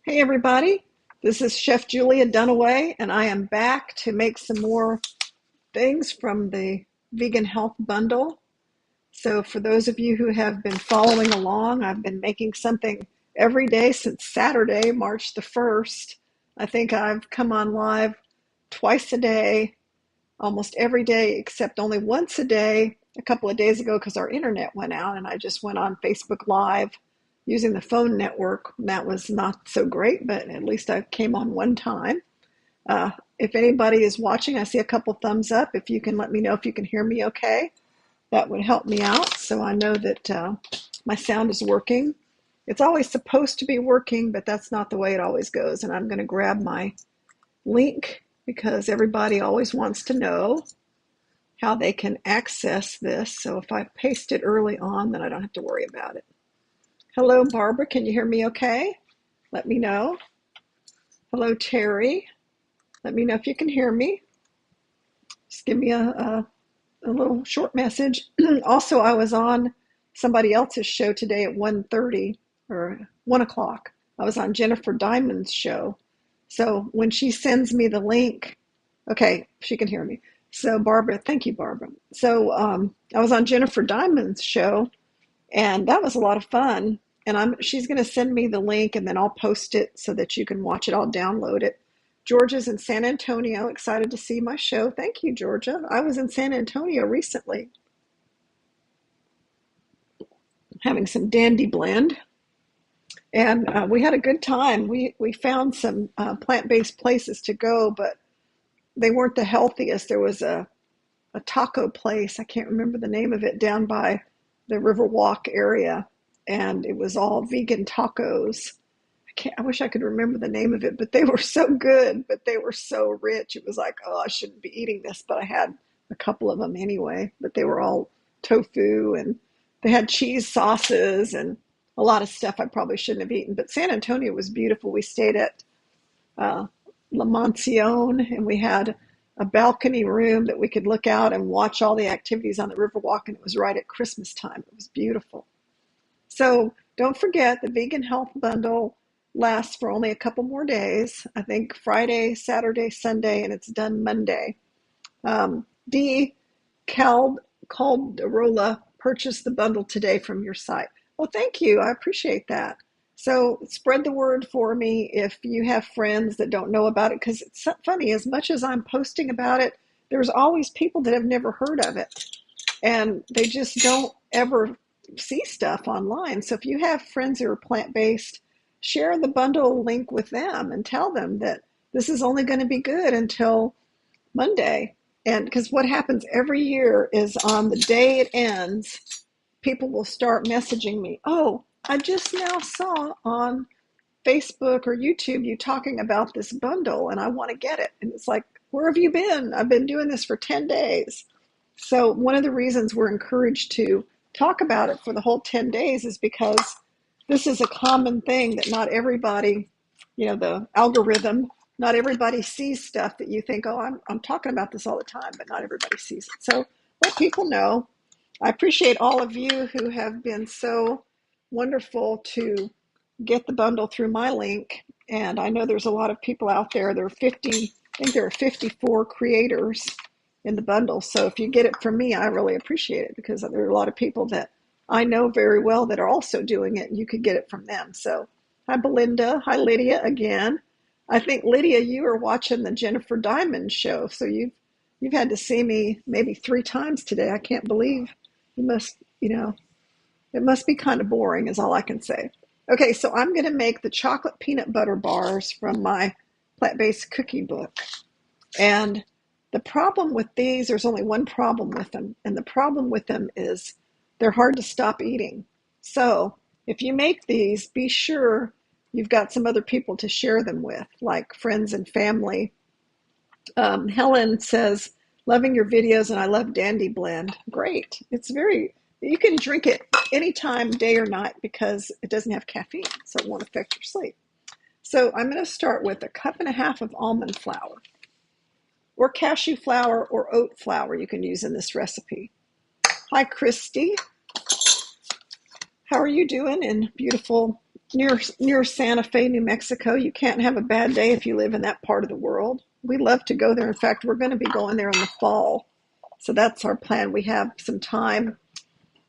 Hey everybody, this is Chef Julia Dunaway, and I am back to make some more things from the Vegan Health Bundle. So for those of you who have been following along, I've been making something every day since Saturday, March the 1st. I think I've come on live twice a day, almost every day, except only once a day a couple of days ago because our internet went out and I just went on Facebook Live using the phone network. That was not so great, but at least I came on one time. If anybody is watching, I see a couple thumbs up. If you can let me know if you can hear me okay, that would help me out so I know that my sound is working. It's always supposed to be working, but that's not the way it always goes. And I'm going to grab my link because everybody always wants to know how they can access this. So if I paste it early on, then I don't have to worry about it. Hello, Barbara. Can you hear me okay? Let me know. Hello, Terry. Let me know if you can hear me. Just give me a little short message. Also, I was on somebody else's show today at 1:30 or 1 o'clock. I was on Jennifer Diamond's show. So when she sends me the link, okay, she can hear me. So Barbara, thank you, Barbara. So I was on Jennifer Diamond's show, and that was a lot of fun. And she's going to send me the link, and then I'll post it so that you can watch it. I'll download it. Georgia's in San Antonio. Excited to see my show. Thank you, Georgia. I was in San Antonio recently having some dandy blend, and we had a good time. We found some plant-based places to go, but they weren't the healthiest. There was a taco place. I can't remember the name of it down by the Riverwalk area, and it was all vegan tacos. I wish I could remember the name of it, but they were so good, but they were so rich. It was like, oh, I shouldn't be eating this, but I had a couple of them anyway. But they were all tofu, and they had cheese sauces and a lot of stuff I probably shouldn't have eaten. But San Antonio was beautiful. We stayed at uh, La Mansione, and we had a balcony room that we could look out and watch all the activities on the Riverwalk, and it was right at Christmas time. It was beautiful. So don't forget the Vegan Health Bundle lasts for only a couple more days. I think Friday, Saturday, Sunday, and it's done Monday. D. Calderola purchased the bundle today from your site. Well, thank you. I appreciate that. So spread the word for me if you have friends that don't know about it, because it's so funny. As much as I'm posting about it, there's always people that have never heard of it, and they just don't ever see stuff online. So if you have friends who are plant-based, share the bundle link with them and tell them that this is only going to be good until Monday. And because what happens every year is on the day it ends, people will start messaging me. Oh, I just now saw on Facebook or YouTube you talking about this bundle and I want to get it. And it's like, where have you been? I've been doing this for 10 days. So one of the reasons we're encouraged to talk about it for the whole 10 days is because this is a common thing that not everybody, the algorithm, not everybody sees stuff that you think, oh, I'm talking about this all the time, but not everybody sees it. So let people know. I appreciate all of you who have been so wonderful to get the bundle through my link. And I know there's a lot of people out there. I think there are 54 creators in the bundle. So if you get it from me, I really appreciate it because there are a lot of people that I know very well that are also doing it, and you could get it from them. So hi, Belinda. Hi, Lydia again. I think, Lydia, you are watching the Jennifer Diamond show. So you've had to see me maybe 3 times today. I can't believe you must, it must be kind of boring is all I can say. Okay, so I'm going to make the chocolate peanut butter bars from my plant-based cookie book. And the problem with these, there's only one problem with them. And the problem with them is they're hard to stop eating. So if you make these, be sure you've got some other people to share them with, like friends and family. Helen says, loving your videos and I love Dandy Blend. Great. You can drink it anytime, day or night, because it doesn't have caffeine, so it won't affect your sleep. So I'm going to start with 1.5 cups of almond flour, or cashew flour or oat flour you can use in this recipe. Hi, Christy. How are you doing in beautiful near Santa Fe, New Mexico. You can't have a bad day if you live in that part of the world. We love to go there. In fact, we're going to be going there in the fall. So that's our plan. We have some time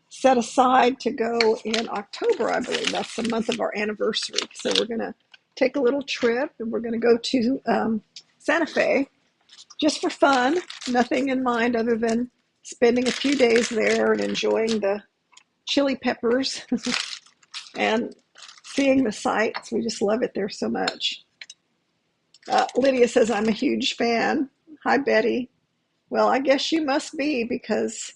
set aside to go in October, I believe. That's the month of our anniversary. So we're going to take a little trip and we're going to go to Santa Fe just for fun, nothing in mind other than spending a few days there and enjoying the chili peppers and seeing the sights. We just love it there so much. Lydia says, I'm a huge fan. Hi, Betty. Well, I guess you must be because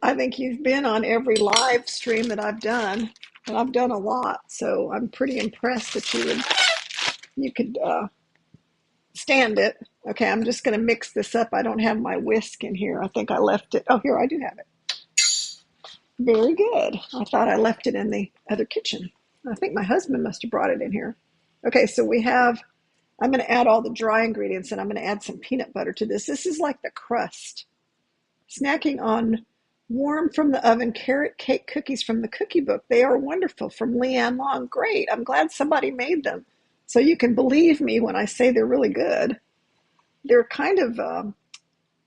I think you've been on every live stream that I've done, and I've done a lot. So I'm pretty impressed that you could stand it. Okay, I'm just going to mix this up. I don't have my whisk in here. I think I left it. Oh, here, I do have it. Very good. I thought I left it in the other kitchen. I think my husband must have brought it in here. Okay, so I'm going to add all the dry ingredients and I'm going to add some peanut butter to this. This is like the crust. Snacking on warm from the oven carrot cake cookies from the cookie book. They are wonderful from Leanne Long. Great. I'm glad somebody made them. So you can believe me when I say they're really good. They're kind of,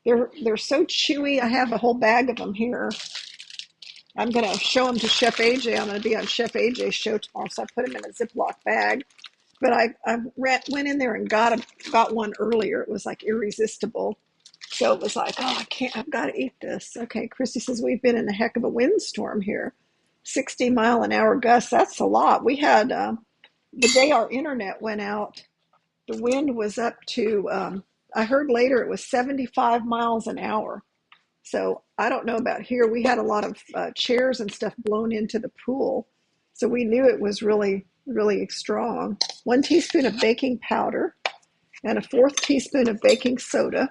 they're so chewy. I have a whole bag of them here. I'm going to show them to Chef AJ. I'm going to be on Chef AJ's show tomorrow, so I put them in a Ziploc bag. But I went in there and got one earlier. It was like irresistible. So it was like, oh, I've got to eat this. Okay, Christy says, we've been in a heck of a windstorm here. 60-mile-an-hour gusts, that's a lot. We had, the day our internet went out, the wind was up to, I heard later it was 75 miles an hour. So I don't know about here. We had a lot of chairs and stuff blown into the pool. So we knew it was really, really strong. 1 teaspoon of baking powder and a 1/4 teaspoon of baking soda.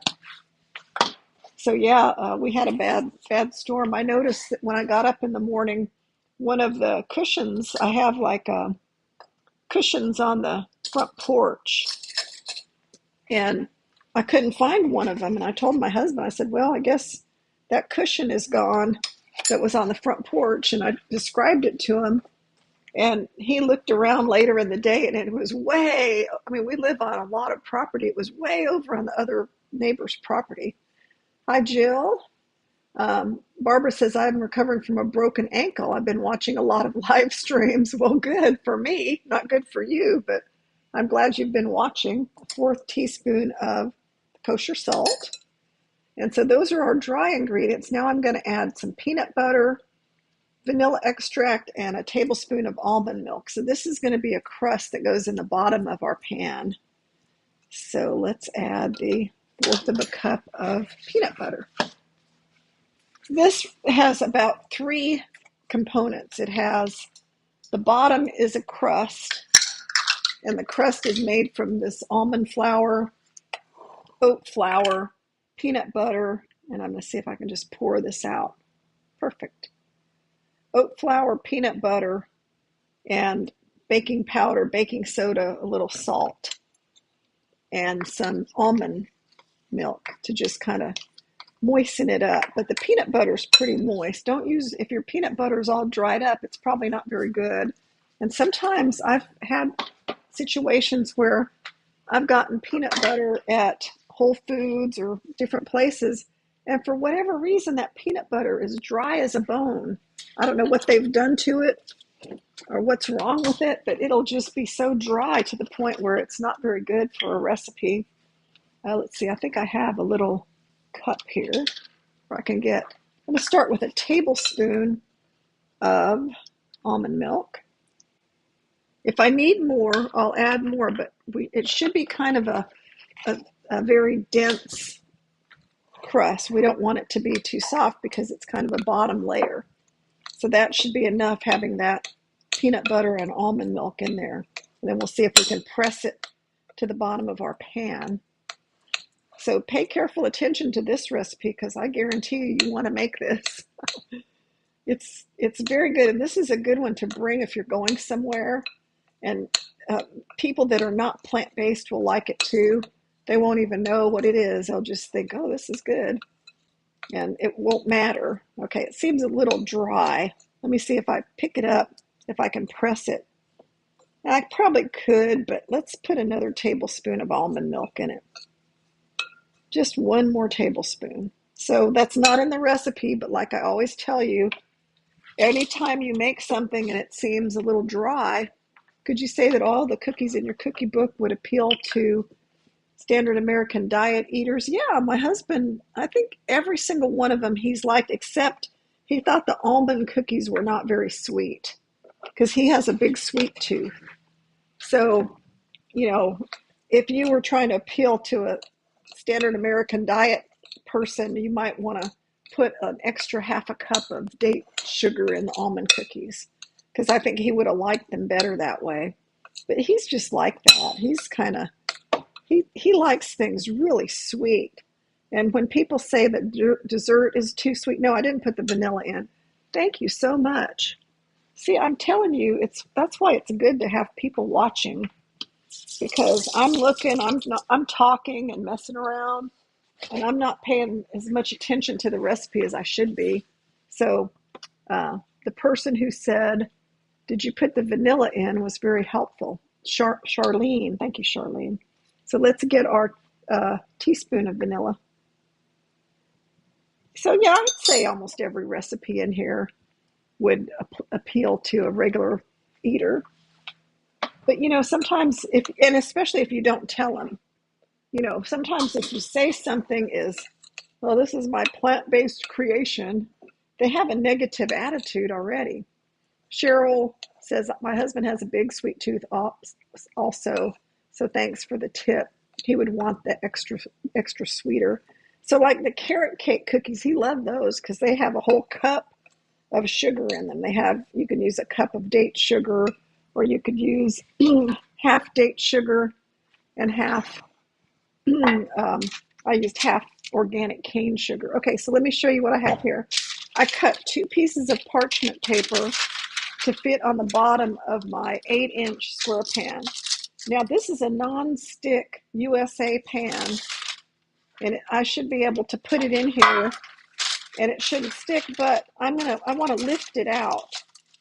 So yeah, we had a bad storm. I noticed that when I got up in the morning, one of the cushions, I have like cushions on the front porch, and I couldn't find one of them. And I told my husband, I said, well, I guess that cushion is gone that was on the front porch. And I described it to him. And he looked around later in the day and it was we live on a lot of property. It was way over on the other neighbor's property. Hi, Jill. Barbara says, I'm recovering from a broken ankle. I've been watching a lot of live streams. Well, good for me, not good for you, but I'm glad you've been watching. 1/4 teaspoon of kosher salt. And so those are our dry ingredients. Now I'm going to add some peanut butter, vanilla extract, and a tablespoon of almond milk. So this is going to be a crust that goes in the bottom of our pan. So let's add the 1/4 cup of peanut butter. This has about 3 components. It has, the bottom is a crust, and the crust is made from this almond flour, oat flour, peanut butter, and I'm going to see if I can just pour this out. Perfect. Oat flour, peanut butter, and baking powder, baking soda, a little salt, and some almond milk to just kind of moisten it up. But the peanut butter is pretty moist. Don't use, if your peanut butter is all dried up, it's probably not very good. And sometimes I've had situations where I've gotten peanut butter at Whole Foods or different places, and for whatever reason, that peanut butter is dry as a bone. I don't know what they've done to it or what's wrong with it, but it'll just be so dry to the point where it's not very good for a recipe. Let's see, I think I have a little cup here where I can get, I'm going to start with a tablespoon of almond milk. If I need more, I'll add more, but it should be kind of a very dense crust. We don't want it to be too soft because it's kind of a bottom layer. So that should be enough, having that peanut butter and almond milk in there. And then we'll see if we can press it to the bottom of our pan. So pay careful attention to this recipe because I guarantee you want to make this. It's very good, and this is a good one to bring if you're going somewhere. And people that are not plant-based will like it too. They won't even know what it is. They'll just think, oh, this is good. And it won't matter. Okay, it seems a little dry. Let me see if I pick it up, if I can press it I probably could, but let's put another tablespoon of almond milk in it. Just one more tablespoon. So that's not in the recipe, but like I always tell you, anytime you make something and it seems a little dry, could you say that all the cookies in your cookie book would appeal to standard American diet eaters? Yeah, my husband, I think every single one of them he's liked, except he thought the almond cookies were not very sweet because he has a big sweet tooth. So, you know, if you were trying to appeal to a standard American diet person, you might want to put an extra half a cup of date sugar in the almond cookies because I think he would have liked them better that way. But he's just like that. He's kind of he likes things really sweet. And when people say that dessert is too sweet, no, I didn't put the vanilla in. Thank you so much. See, I'm telling you, that's why it's good to have people watching because I'm looking, I'm talking and messing around, and I'm not paying as much attention to the recipe as I should be. So the person who said, "Did you put the vanilla in?" was very helpful. Charlene, thank you, Charlene. So let's get our teaspoon of vanilla. So yeah, I'd say almost every recipe in here would appeal to a regular eater. But sometimes and especially if you don't tell them, sometimes if you say something is, well, this is my plant-based creation, they have a negative attitude already. Cheryl says, my husband has a big sweet tooth also, so thanks for the tip. He would want the extra sweeter. So like the carrot cake cookies, he loved those because they have a whole cup of sugar in them. You can use a cup of date sugar, or you could use half date sugar and half, I used half organic cane sugar. Okay, so let me show you what I have here. I cut 2 pieces of parchment paper to fit on the bottom of my 8-inch square pan. Now this is a non-stick USA pan, and I should be able to put it in here and it shouldn't stick, but I want to lift it out.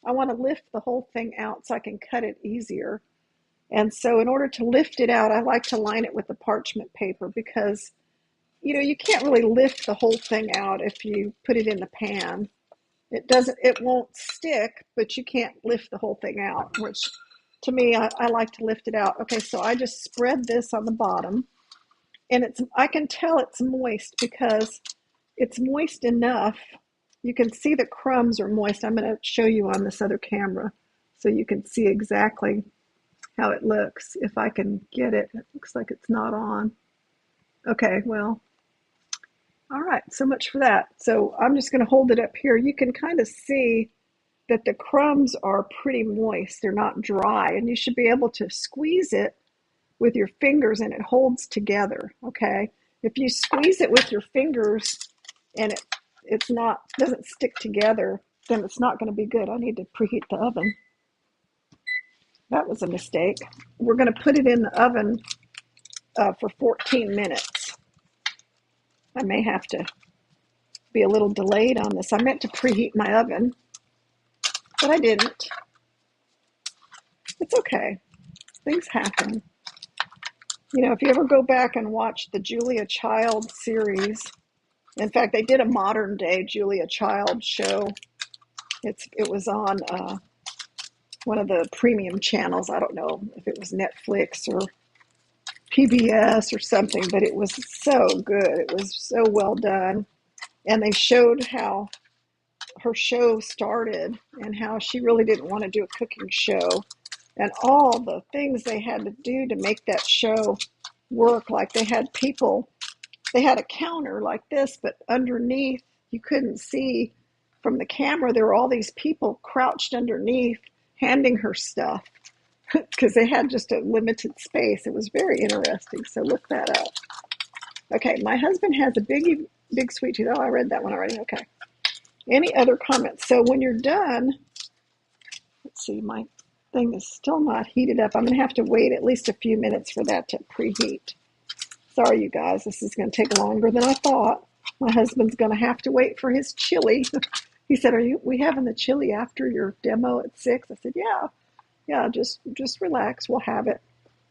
I want to lift the whole thing out so I can cut it easier. And so in order to lift it out, I like to line it with the parchment paper because, you can't really lift the whole thing out if you put it in the pan. It won't stick, but you can't lift the whole thing out, which to me, I like to lift it out. Okay, so I just spread this on the bottom, and I can tell it's moist because it's moist enough. You can see the crumbs are moist. I'm going to show you on this other camera so you can see exactly how it looks. If I can get it, it looks like it's not on. Okay, well, all right, so much for that. So I'm just going to hold it up here. You can kind of see that the crumbs are pretty moist. They're not dry, and you should be able to squeeze it with your fingers and it holds together, okay? If you squeeze it with your fingers and it's not doesn't stick together, then it's not going to be good. I need to preheat the oven. That was a mistake. We're going to put it in the oven for 14 minutes. I may have to be a little delayed on this. I meant to preheat my oven, but I didn't. It's okay. Things happen. If you ever go back and watch the Julia Child series, in fact, they did a modern day Julia Child show. It was on one of the premium channels. I don't know if it was Netflix or PBS or something, but it was so good. It was so well done. And they showed how her show started and how she really didn't want to do a cooking show and all the things they had to do to make that show work. Like they had a counter like this, but underneath you couldn't see from the camera. There were all these people crouched underneath handing her stuff because they had just a limited space. It was very interesting. So look that up. Okay, my husband has a big sweet tooth. Oh, I read that one already. Okay. Any other comments? So when you're done, let's see, my thing is still not heated up. I'm going to have to wait at least a few minutes for that to preheat. Sorry, you guys, this is going to take longer than I thought. My husband's going to have to wait for his chili. He said, we having the chili after your demo at 6? I said, yeah. Yeah, just relax. We'll have it.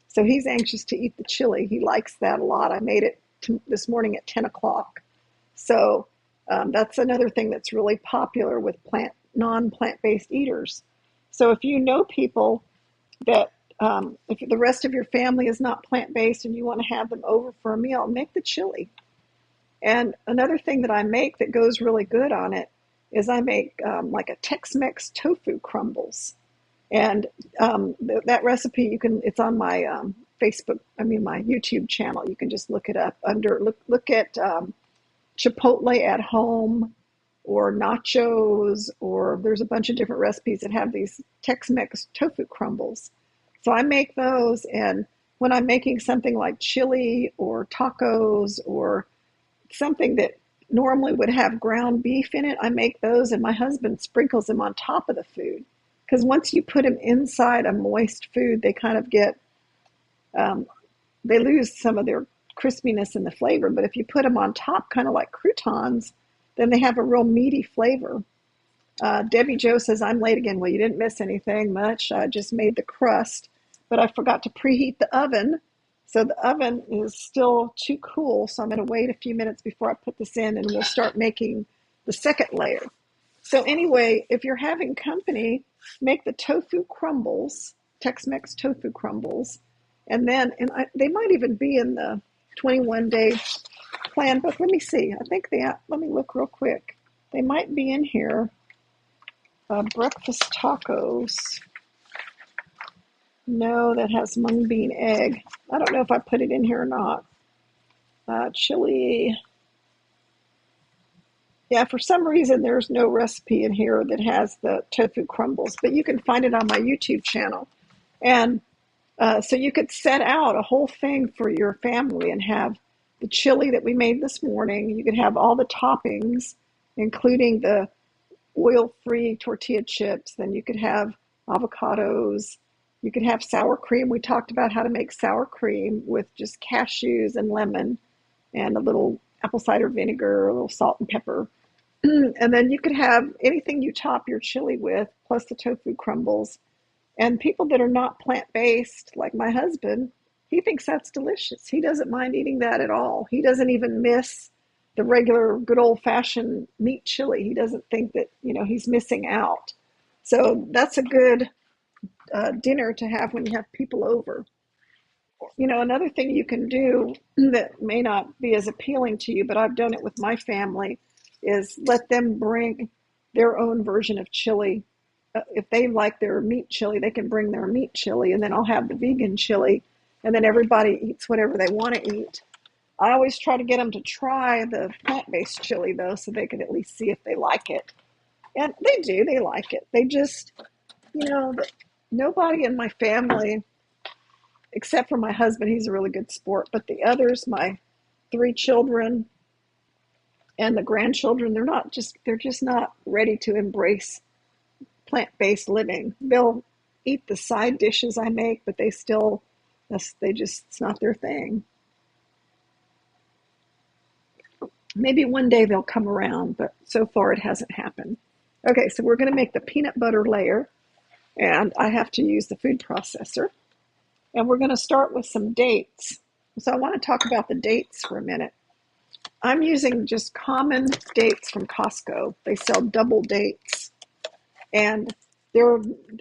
So he's anxious to eat the chili. He likes that a lot. I made it this morning at 10 o'clock. So that's another thing that's really popular with non-plant-based eaters. So if you know people that if the rest of your family is not plant-based and you want to have them over for a meal, make the chili. And another thing that I make that goes really good on it is I make like a Tex-Mex tofu crumbles. And that recipe, it's on my my YouTube channel. You can just look it up look at Chipotle at home or nachos, or there's a bunch of different recipes that have these Tex-Mex tofu crumbles. So I make those, and when I'm making something like chili or tacos or something that normally would have ground beef in it, I make those, and my husband sprinkles them on top of the food. Because once you put them inside a moist food, they kind of um, they lose some of their crispiness and the flavor. But if you put them on top, kind of like croutons, then they have a real meaty flavor. Debbie Jo says, I'm late again. Well, you didn't miss anything much. I just made the crust, but I forgot to preheat the oven. So the oven is still too cool. So I'm going to wait a few minutes before I put this in, and we'll start making the second layer. So anyway, if you're having company, make the tofu crumbles, Tex-Mex tofu crumbles, and then they might even be in the 21-day plan book. Let me see. Let me look real quick. They might be in here. Breakfast tacos. No, that has mung bean egg. I don't know if I put it in here or not. Chili. Yeah, for some reason there's no recipe in here that has the tofu crumbles, but you can find it on my YouTube channel. And so you could set out a whole thing for your family and have the chili that we made this morning. You could have all the toppings, including the oil-free tortilla chips. Then you could have avocados. You could have sour cream. We talked about how to make sour cream with just cashews and lemon and a little apple cider vinegar, a little salt and pepper. And then you could have anything you top your chili with, plus the tofu crumbles. And people that are not plant-based, like my husband, he thinks that's delicious. He doesn't mind eating that at all. He doesn't even miss the regular good old-fashioned meat chili. He doesn't think that, he's missing out. So that's a good dinner to have when you have people over. Another thing you can do that may not be as appealing to you, but I've done it with my family, is let them bring their own version of chili. If they like their meat chili, they can bring their meat chili, and then I'll have the vegan chili, and then everybody eats whatever they want to eat. I always try to get them to try the plant-based chili, though, so they can at least see if they like it. And they do, they like it. They just, nobody in my family, except for my husband, he's a really good sport, but the others, my 3 children and the grandchildren, they're just not ready to embrace plant-based living. They'll eat the side dishes I make, but it's not their thing. Maybe one day they'll come around, but so far it hasn't happened. Okay, so we're going to make the peanut butter layer, and I have to use the food processor. And we're going to start with some dates. So I want to talk about the dates for a minute. I'm using just common dates from Costco. They sell double dates. And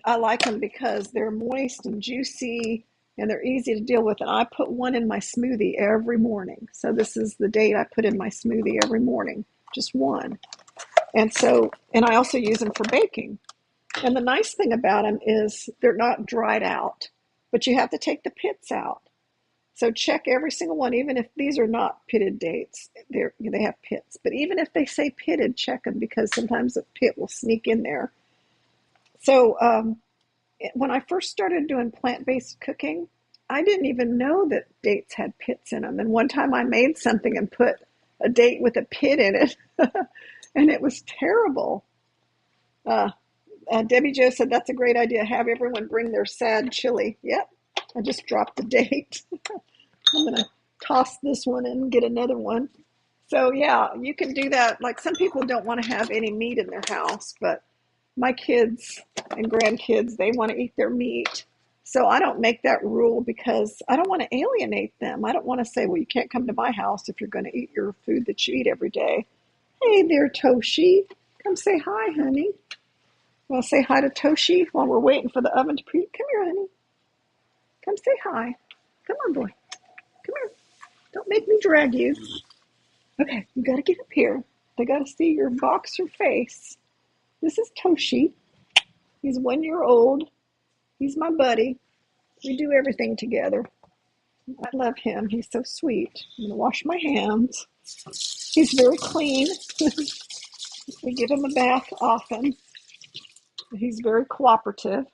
I like them because they're moist and juicy and they're easy to deal with. And I put one in my smoothie every morning. So this is the date I put in my smoothie every morning, just one. And I also use them for baking. And the nice thing about them is they're not dried out, but you have to take the pits out. So check every single one, even if these are not pitted dates, they have pits. But even if they say pitted, check them because sometimes a pit will sneak in there. So when I first started doing plant-based cooking, I didn't even know that dates had pits in them. And one time I made something and put a date with a pit in it, and it was terrible. Debbie Jo said, that's a great idea. Have everyone bring their sad chili. Yep, I just dropped the date. I'm going to toss this one and get another one. So yeah, you can do that. Like some people don't want to have any meat in their house, but my kids and grandkids, they want to eat their meat. So I don't make that rule because I don't want to alienate them. I don't want to say, well, you can't come to my house if you're going to eat your food that you eat every day. Hey there, Toshi. Come say hi, honey. Want to say hi to Toshi while we're waiting for the oven to preheat? Come here, honey. Come say hi. Come on, boy. Come here. Don't make me drag you. Okay, you got to get up here. They got to see your boxer face. This is Toshi. He's 1 year old. He's my buddy. We do everything together. I love him. He's so sweet. I'm going to wash my hands. He's very clean. We give him a bath often. He's very cooperative.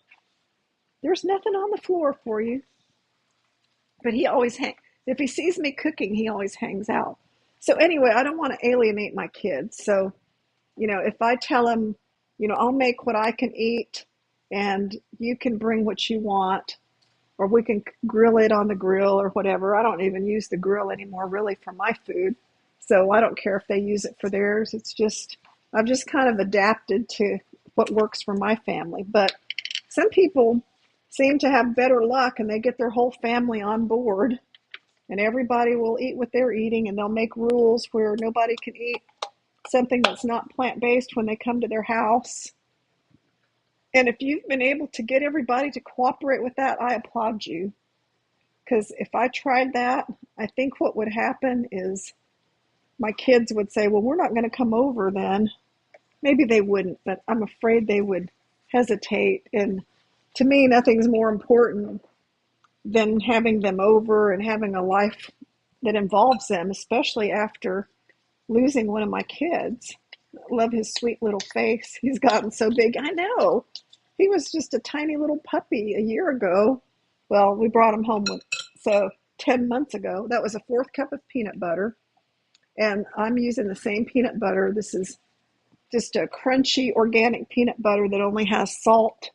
There's nothing on the floor for you. But he always hangs. If he sees me cooking, he always hangs out. So anyway, I don't want to alienate my kids. So, if I tell them, I'll make what I can eat and you can bring what you want, or we can grill it on the grill or whatever. I don't even use the grill anymore really for my food. So I don't care if they use it for theirs. I've just kind of adapted to what works for my family. But some people seem to have better luck and they get their whole family on board and everybody will eat what they're eating, and they'll make rules where nobody can eat something that's not plant-based when they come to their house. And if you've been able to get everybody to cooperate with that, I applaud you. Because if I tried that, I think what would happen is my kids would say, well, we're not going to come over then. Maybe they wouldn't, but I'm afraid they would hesitate. And to me, nothing's more important than having them over and having a life that involves them, especially after losing one of my kids. I love his sweet little face. He's gotten so big. I know. He was just a tiny little puppy a year ago. Well, we brought him home 10 months ago. That was a 4th cup of peanut butter. And I'm using the same peanut butter. This is just a crunchy organic peanut butter that only has salt,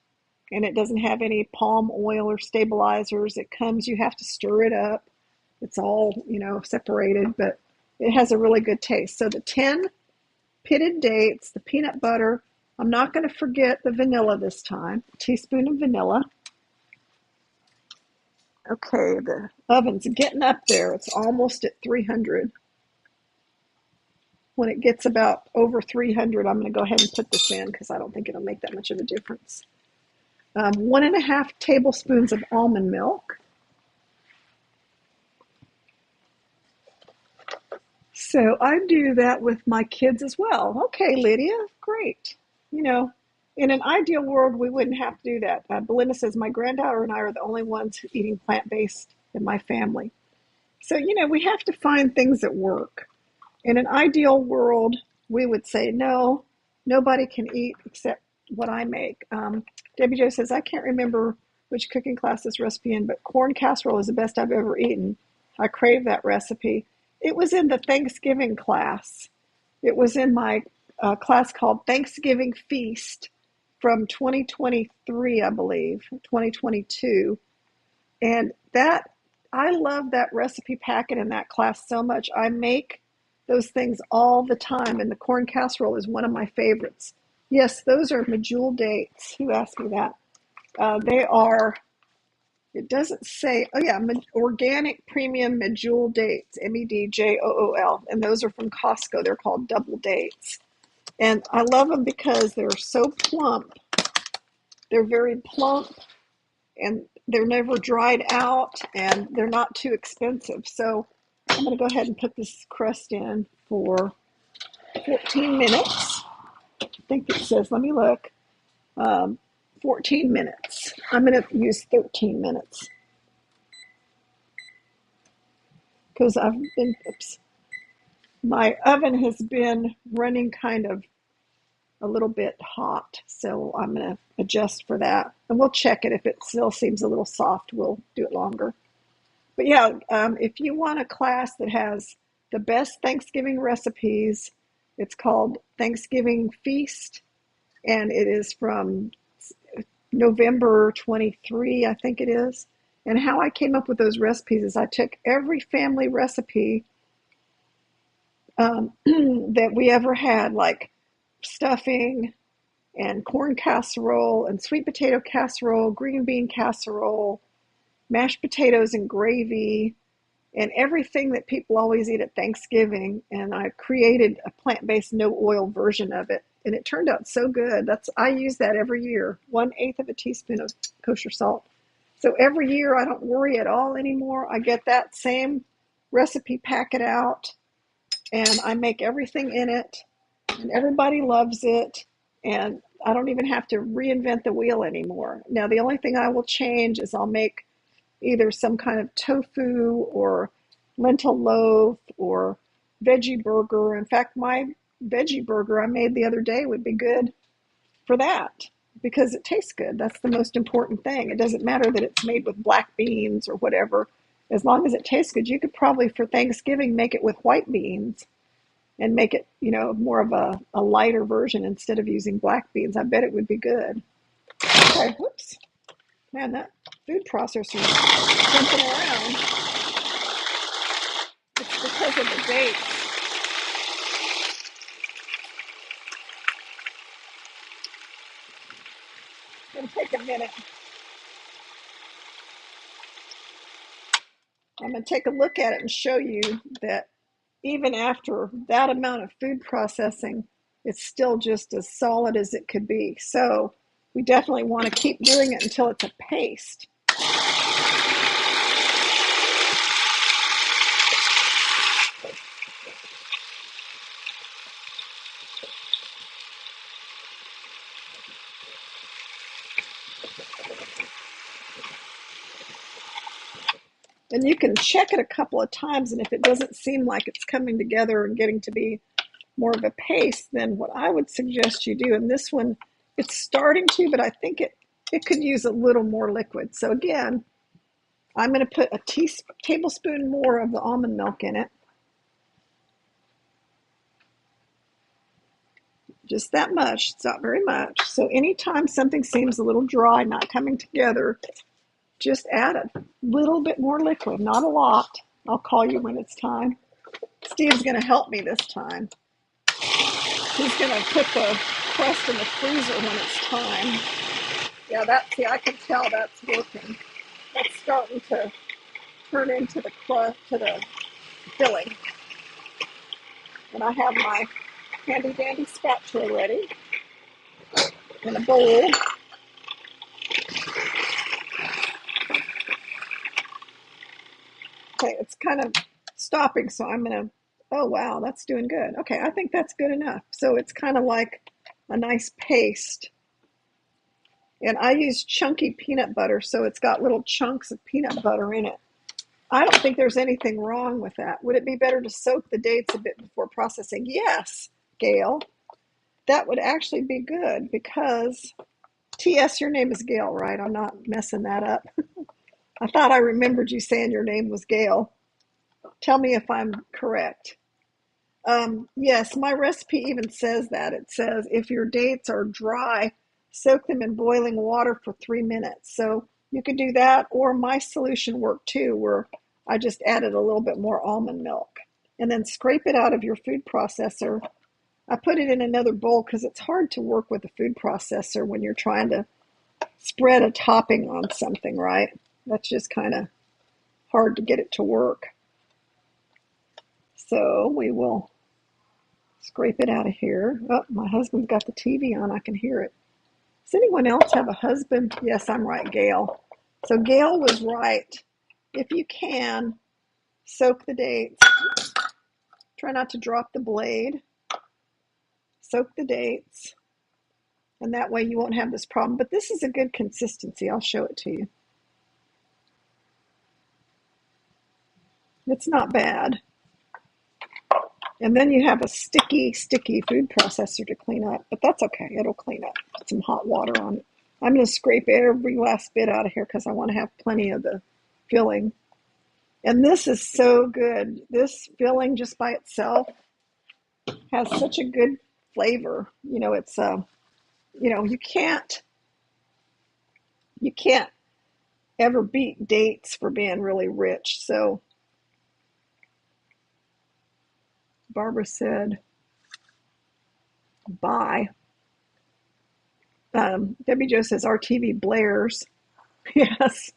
and it doesn't have any palm oil or stabilizers. You have to stir it up. It's all, separated, but it has a really good taste. So the 10 pitted dates, the peanut butter. I'm not going to forget the vanilla this time. A teaspoon of vanilla. Okay, the oven's getting up there. It's almost at 300. When it gets about over 300, I'm going to go ahead and put this in because I don't think it'll make that much of a difference. 1.5 tablespoons of almond milk. So I do that with my kids as well. Okay, Lydia, great. In an ideal world, we wouldn't have to do that. Belinda says, my granddaughter and I are the only ones eating plant-based in my family. So, we have to find things that work. In an ideal world, we would say, no, nobody can eat except what I make. Debbie Jo says, I can't remember which cooking class this recipe in, but corn casserole is the best I've ever eaten. I crave that recipe. It was in the Thanksgiving class. It was in my class called Thanksgiving Feast from 2023, I believe, 2022. And I love that recipe packet in that class so much. I make those things all the time, and the corn casserole is one of my favorites. Yes, those are medjool dates. Who asked me that? They are, it doesn't say, organic premium medjool dates, MEDJOOL, and those are from Costco. They're called double dates. And I love them because they're so plump. They're very plump, and they're never dried out, and they're not too expensive. So I'm going to go ahead and put this crust in for 14 minutes. I think it says, let me look, 14 minutes. I'm going to use 13 minutes because my oven has been running kind of a little bit hot, so I'm going to adjust for that. And we'll check it. If it still seems a little soft, we'll do it longer. But yeah, if you want a class that has the best Thanksgiving recipes, it's called Thanksgiving Feast, and it is from November 23, I think it is. And how I came up with those recipes is I took every family recipe that we ever had, like stuffing, and corn casserole and sweet potato casserole, green bean casserole, mashed potatoes and gravy, and everything that people always eat at Thanksgiving. And I created a plant-based no oil version of it. And it turned out so good. I use that every year, 1/8 of a teaspoon of kosher salt. So every year I don't worry at all anymore. I get that same recipe, pack it out, and I make everything in it, and everybody loves it. And I don't even have to reinvent the wheel anymore. Now, the only thing I will change is I'll make either some kind of tofu or lentil loaf or veggie burger. In fact, my veggie burger I made the other day would be good for that because it tastes good. That's the most important thing. It doesn't matter that it's made with black beans or whatever. As long as it tastes good, you could probably for Thanksgiving make it with white beans and make it, more of a lighter version instead of using black beans. I bet it would be good. Okay, whoops. Man, that food processor is jumping around. It's because of the dates. It's going to take a minute. I'm going to take a look at it and show you that even after that amount of food processing, it's still just as solid as it could be. So we definitely want to keep doing it until it's a paste. And you can check it a couple of times, and if it doesn't seem like it's coming together and getting to be more of a paste, then what I would suggest you do, and this one, it's starting to, but I think it could use a little more liquid. So again, I'm going to put a tablespoon more of the almond milk in it. Just that much. It's not very much. So anytime something seems a little dry, not coming together, just add a little bit more liquid, not a lot. I'll call you when it's time. Steve's going to help me this time. He's going to put the crust in the freezer when it's time. Yeah, I can tell that's working. That's starting to turn into the crust, to the filling. And I have my handy dandy spatula ready in a bowl. Okay, it's kind of stopping, so I'm going to, oh wow, that's doing good. Okay, I think that's good enough. So it's kind of like a nice paste. And I use chunky peanut butter, so it's got little chunks of peanut butter in it. I don't think there's anything wrong with that. Would it be better to soak the dates a bit before processing? Yes, Gail. That would actually be good because, T.S., your name is Gail, right? I'm not messing that up. I thought I remembered you saying your name was Gail. Tell me if I'm correct. Yes, my recipe even says that. It says if your dates are dry, soak them in boiling water for 3 minutes. So you could do that, or my solution worked too, where I just added a little bit more almond milk. And then scrape it out of your food processor. I put it in another bowl because it's hard to work with a food processor when you're trying to spread a topping on something, right? That's just kind of hard to get it to work. So we will scrape it out of here. Oh, my husband's got the TV on. I can hear it. Does anyone else have a husband? Yes, I'm right, Gail. So Gail was right. If you can, soak the dates. Try not to drop the blade. Soak the dates. And that way you won't have this problem. But this is a good consistency. I'll show it to you. It's not bad. And then you have a sticky food processor to clean up. But that's okay. It'll clean up. Put some hot water on it. I'm going to scrape every last bit out of here because I want to have plenty of the filling. And this is so good. This filling just by itself has such a good flavor. It's you can't ever beat dates for being really rich. So Barbara said, bye. Debbie Jo says our TV blares. Yes,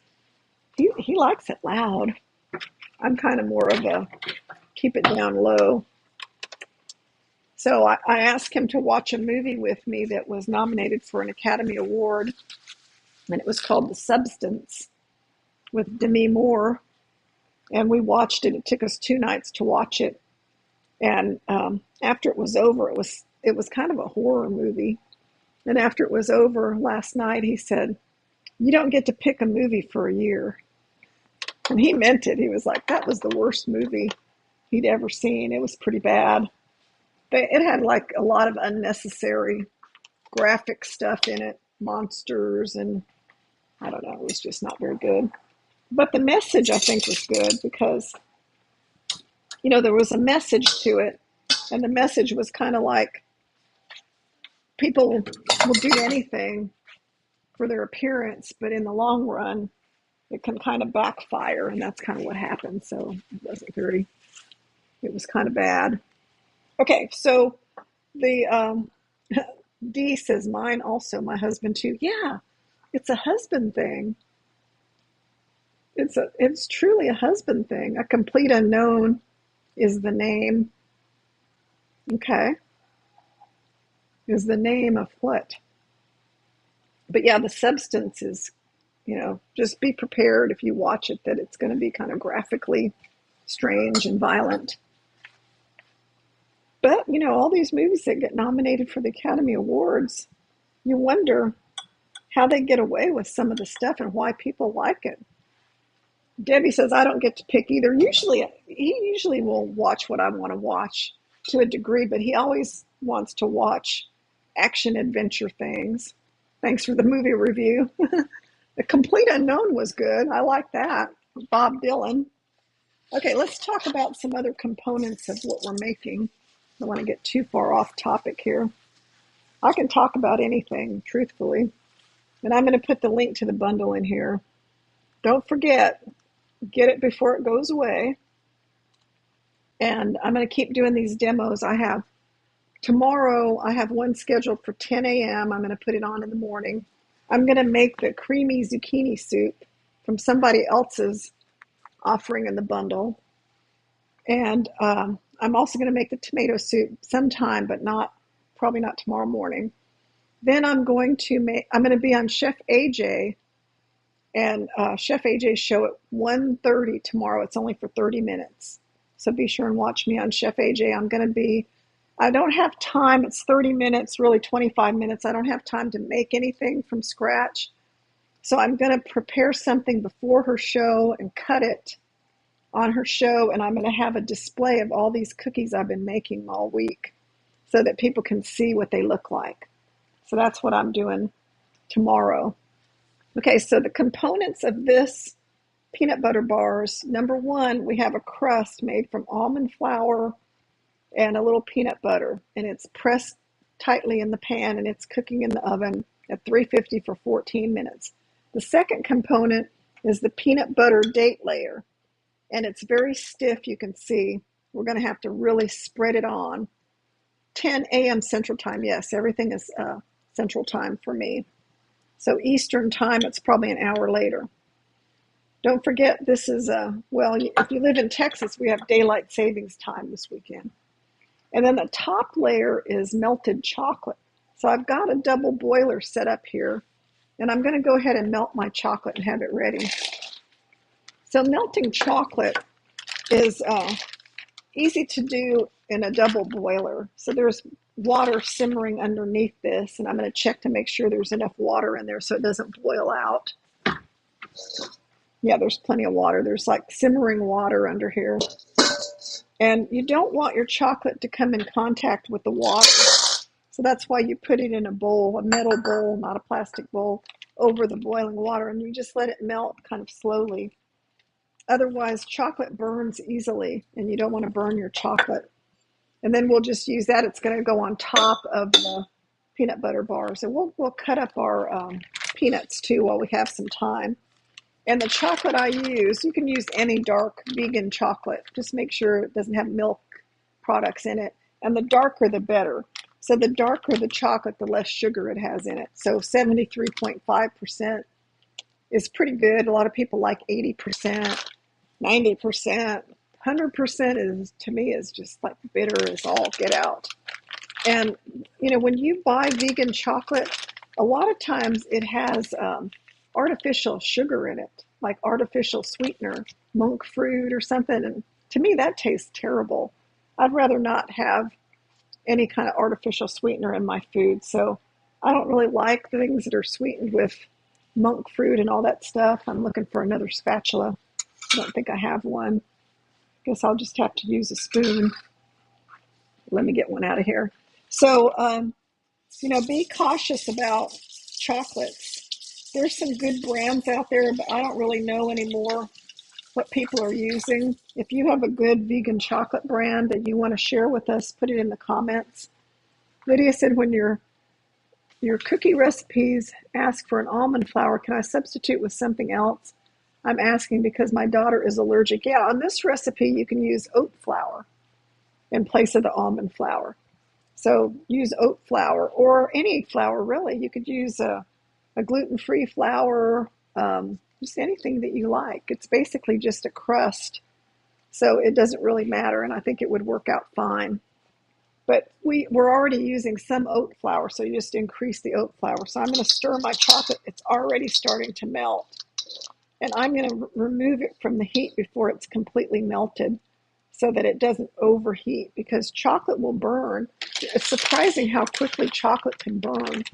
he likes it loud. I'm kind of more of a keep it down low. So I asked him to watch a movie with me that was nominated for an Academy Award, and it was called The Substance with Demi Moore. And we watched it. It took us 2 nights to watch it. And after it was over, it was kind of a horror movie. And after it was over last night, he said, "You don't get to pick a movie for a year." And he meant it. He was like, that was the worst movie he'd ever seen. It was pretty bad. It had like a lot of unnecessary graphic stuff in it, monsters, and I don't know, it was just not very good. But the message, I think, was good because, there was a message to it, and the message was kind of like people will do anything for their appearance, but in the long run, it can kind of backfire, and that's kind of what happened. So it was kind of bad. Okay, so the D says, mine also, my husband too. Yeah, it's a husband thing. It's truly a husband thing. A complete unknown is the name. Okay. Is the name of what? But yeah, the substance is, just be prepared if you watch it that it's going to be kind of graphically strange and violent. But, all these movies that get nominated for the Academy Awards, you wonder how they get away with some of the stuff and why people like it. Debbie says, I don't get to pick either. He usually will watch what I want to watch to a degree, but he always wants to watch action adventure things. Thanks for the movie review. The Complete Unknown was good. I like that. Bob Dylan. Okay, let's talk about some other components of what we're making. I don't want to get too far off topic here. I can talk about anything, truthfully. And I'm going to put the link to the bundle in here. Don't forget, get it before it goes away. And I'm going to keep doing these demos. Tomorrow, I have one scheduled for 10 a.m. I'm going to put it on in the morning. I'm going to make the creamy zucchini soup from somebody else's offering in the bundle. And I'm also going to make the tomato soup sometime, but probably not tomorrow morning. Then I'm going to be on Chef AJ, and Chef AJ's show at 1:30 tomorrow. It's only for 30 minutes. So be sure and watch me on Chef AJ. I don't have time. It's 30 minutes, really 25 minutes. I don't have time to make anything from scratch. So I'm going to prepare something before her show and cut it on her show. And I'm going to have a display of all these cookies I've been making all week so that people can see what they look like. So that's what I'm doing tomorrow. Okay, so the components of this peanut butter bars. Number one, we have a crust made from almond flour and a little peanut butter, and it's pressed tightly in the pan, and it's cooking in the oven at 350 for 14 minutes. The second component is the peanut butter date layer, and it's very stiff. You can see we're going to have to really spread it on. 10 a.m. Central Time. Yes, everything is Central Time for me. So Eastern Time, it's probably an hour later. Don't forget, this is, if you live in Texas, we have daylight savings time this weekend. And then the top layer is melted chocolate. So I've got a double boiler set up here, and I'm going to go ahead and melt my chocolate and have it ready. So melting chocolate is easy to do in a double boiler. So there's water simmering underneath this, and I'm going to check to make sure there's enough water in there so it doesn't boil out. Yeah, there's plenty of water. There's like simmering water under here. And you don't want your chocolate to come in contact with the water. So that's why you put it in a bowl, a metal bowl, not a plastic bowl, over the boiling water, and you just let it melt kind of slowly. Otherwise, chocolate burns easily, and you don't want to burn your chocolate. And then we'll just use that. It's going to go on top of the peanut butter bars. And we'll cut up our peanuts, too, while we have some time. And the chocolate I use, you can use any dark vegan chocolate. Just make sure it doesn't have milk products in it. And the darker, the better. So the darker the chocolate, the less sugar it has in it. So 73.5% is pretty good. A lot of people like 80%, 90%. 100% is, to me, is just like bitter as all get out. And, when you buy vegan chocolate, a lot of times it has artificial sugar in it, like artificial sweetener, monk fruit or something. And to me, that tastes terrible. I'd rather not have any kind of artificial sweetener in my food. So I don't really like the things that are sweetened with monk fruit and all that stuff. I'm looking for another spatula. I don't think I have one. Guess I'll just have to use a spoon. Let me get one out of here. So, be cautious about chocolates. There's some good brands out there, but I don't really know anymore what people are using. If you have a good vegan chocolate brand that you want to share with us, put it in the comments. Lydia said, when your cookie recipes ask for an almond flour, can I substitute with something else? I'm asking because my daughter is allergic. Yeah, on this recipe, you can use oat flour in place of the almond flour. So use oat flour or any flour, really. You could use a gluten-free flour, just anything that you like. It's basically just a crust, so it doesn't really matter, and I think it would work out fine. But we're already using some oat flour, so you just increase the oat flour. So I'm going to stir my chocolate. It's already starting to melt. And I'm going to remove it from the heat before it's completely melted so that it doesn't overheat, because chocolate will burn. It's surprising how quickly chocolate can burn.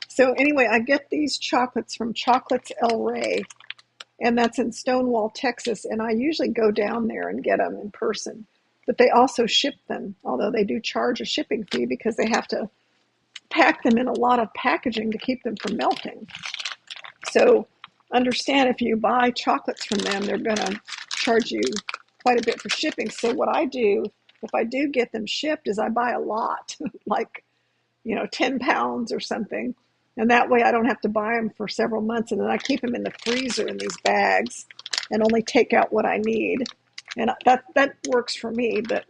So anyway, I get these chocolates from Chocolates El Rey, and that's in Stonewall, Texas, and I usually go down there and get them in person. But they also ship them, although they do charge a shipping fee because they have to pack them in a lot of packaging to keep them from melting. So understand, if you buy chocolates from them, they're going to charge you quite a bit for shipping. So what I do, if I do get them shipped, is I buy a lot, like, 10 pounds or something. And that way I don't have to buy them for several months. And then I keep them in the freezer in these bags and only take out what I need. And that works for me, but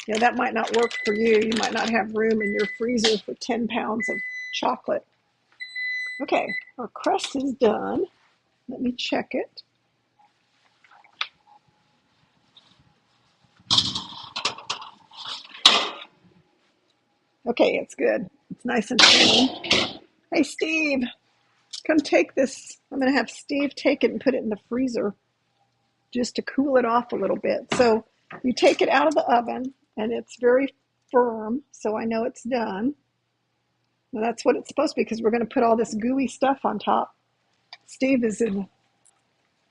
that might not work for you. You might not have room in your freezer for 10 pounds of chocolate. Okay, our crust is done. Let me check it. Okay, it's good. It's nice and thin. Hey, Steve, come take this. I'm going to have Steve take it and put it in the freezer just to cool it off a little bit. So you take it out of the oven, and it's very firm, so I know it's done. And that's what it's supposed to be, because we're going to put all this gooey stuff on top. Steve is in the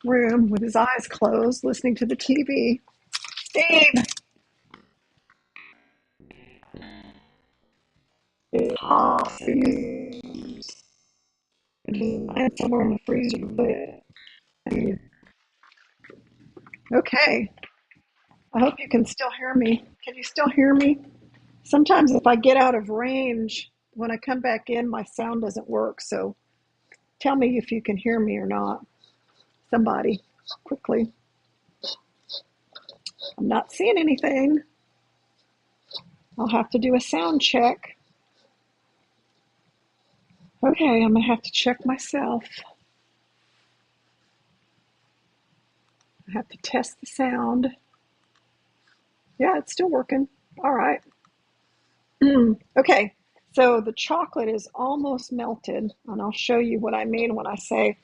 room with his eyes closed, listening to the TV. Steve! It's hot. Mine's somewhere in the freezer to put it. Okay. I hope you can still hear me. Can you still hear me? Sometimes if I get out of range, when I come back in, my sound doesn't work. So tell me if you can hear me or not. Somebody, quickly. I'm not seeing anything. I'll have to do a sound check. Okay, I'm going to have to check myself. I have to test the sound. Yeah, it's still working. All right. Okay, so the chocolate is almost melted, and I'll show you what I mean when I say